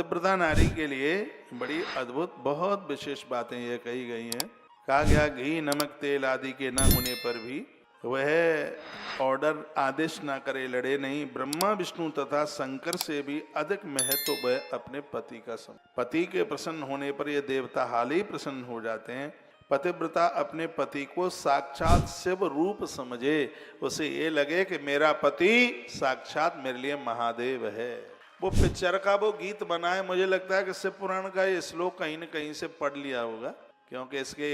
पतिव्रता नारी के लिए बड़ी अद्भुत बहुत विशेष बातें ये कही गई हैं। कहा गया घी नमक तेल आदि के न होने पर भी वह ऑर्डर आदेश ना करे, लड़े नहीं। ब्रह्मा विष्णु तथा शंकर से भी अधिक महत्व वह अपने पति का पति के प्रसन्न होने पर ये देवता हाल ही प्रसन्न हो जाते हैं। पतिव्रता अपने पति को साक्षात शिव रूप समझे, उसे ये लगे कि मेरा पति साक्षात मेरे लिए महादेव है। वो पिक्चर का वो गीत बना है, मुझे लगता है कि शिव पुराण का ये श्लोक कहीं न कहीं से पढ़ लिया होगा, क्योंकि इसके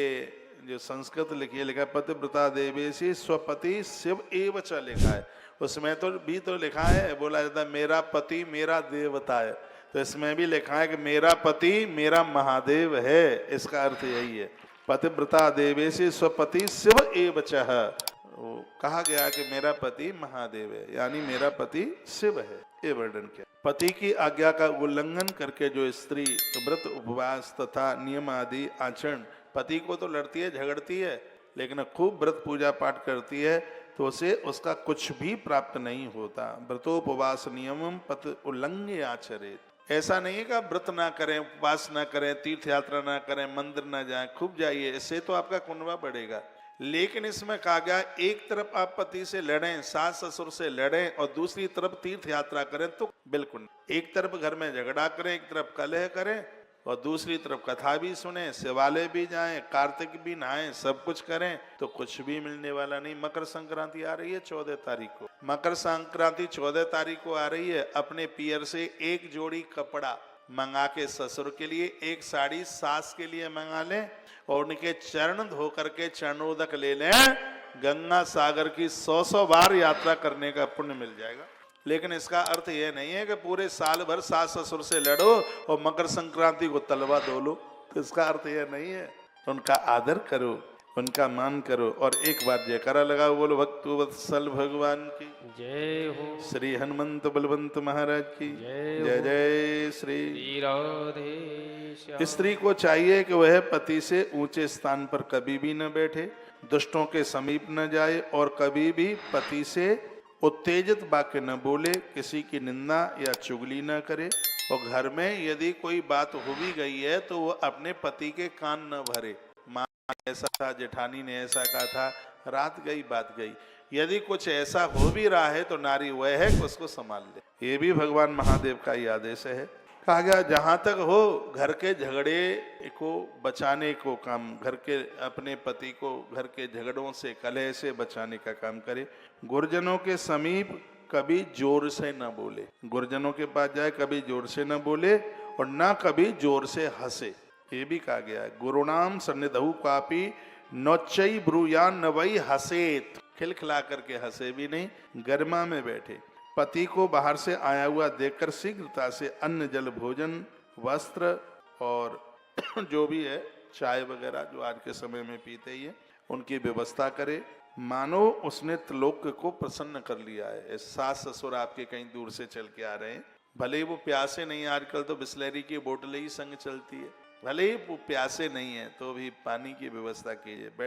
जो संस्कृत लिखी है, लिखा है पतिव्रता देवेशी स्वपति शिव एव च लिखा है। उसमें तो भी तो लिखा है, बोला जाता है मेरा पति मेरा देवता है, तो इसमें भी लिखा है कि मेरा पति मेरा महादेव है। इसका अर्थ यही है, पतिव्रता देवेशी स्वपति शिव एव च। कहा गया कि मेरा पति महादेव है, यानी मेरा पति शिव है, ये वर्णन किया। पति की आज्ञा का उल्लंघन करके जो स्त्री व्रत उपवास तथा नियम आदि आचरण, पति को तो लड़ती है झगड़ती है, लेकिन खूब व्रत पूजा पाठ करती है, तो उसे उसका कुछ भी प्राप्त नहीं होता। व्रतोपवास नियमम पति उल्लंघ्य आचरेत। ऐसा नहीं है कि आप व्रत ना करें, उपवास ना करें, तीर्थ यात्रा ना करें, मंदिर ना जाएं, खूब जाइए, इससे तो आपका कुंडवा बढ़ेगा। लेकिन इसमें कहा गया एक तरफ आप पति से लड़ें, सास ससुर से लड़ें और दूसरी तरफ तीर्थ यात्रा करें, तो बिल्कुल। एक तरफ घर में झगड़ा करें, एक तरफ कलह करें और दूसरी तरफ कथा भी सुने, शिवालय भी जाएं, कार्तिक भी नहाएं, सब कुछ करें, तो कुछ भी मिलने वाला नहीं। मकर संक्रांति आ रही है 14 तारीख को, मकर संक्रांति 14 तारीख को आ रही है। अपने पियर से एक जोड़ी कपड़ा मंगा के ससुर के लिए, एक साड़ी सास के लिए मंगा लें और उनके चरण धो करके चरणोदक ले लें। गंगा सागर की 100 बार यात्रा करने का पुण्य मिल जाएगा। लेकिन इसका अर्थ यह नहीं है कि पूरे साल भर सास ससुर से लड़ो और मकर संक्रांति को तलवा दो लो, तो इसका अर्थ यह नहीं है। उनका आदर करो, उनका मान करो। और एक बार जयकारा लगाओ, बोलो भक्तवत्सल भगवान की जय हो, श्री हनुमंत बलवंत महाराज की जय जय हो। जय श्री। राधे स्त्री को चाहिए कि वह पति से ऊंचे स्थान पर कभी भी न बैठे, दुष्टों के समीप न जाए और कभी भी पति से उत्तेजित वाक्य न बोले, किसी की निंदा या चुगली न करे। और घर में यदि कोई बात हो भी गई है तो वो अपने पति के कान न भरे। माँ ऐसा था, जेठानी ने ऐसा कहा था, रात गई बात गई। यदि कुछ ऐसा हो भी रहा है तो नारी वह है कि उसको संभाल ले। ये भी भगवान महादेव का ही आदेश है। कहा गया जहां तक हो घर के झगड़े को बचाने को काम, घर के अपने पति को घर के झगड़ों से कलह से बचाने का काम करे। गुरुजनों के समीप कभी जोर से न बोले, गुरुजनों के पास जाए कभी जोर से न बोले और न कभी जोर से हंसे। ये भी कहा गया है, गुरुनाम सन्निधौ कापी नौचई ब्रूयान न वही हसेत। खिलखिला करके हंसे भी नहीं, गर्मा में बैठे। पति को बाहर से आया हुआ देखकर शीघ्रता से अन्न जल भोजन वस्त्र और जो भी है चाय वगैरह जो आज के समय में पीते ही है, उनकी व्यवस्था करे, मानो उसने त्रिलोक को प्रसन्न कर लिया है। सास ससुर आपके कहीं दूर से चल के आ रहे हैं, भले ही वो प्यासे नहीं, आजकल तो बिस्लरी की बोतलें ही संग चलती है, भले ही वो प्यासे नहीं है तो भी पानी की व्यवस्था कीजिए। बैठ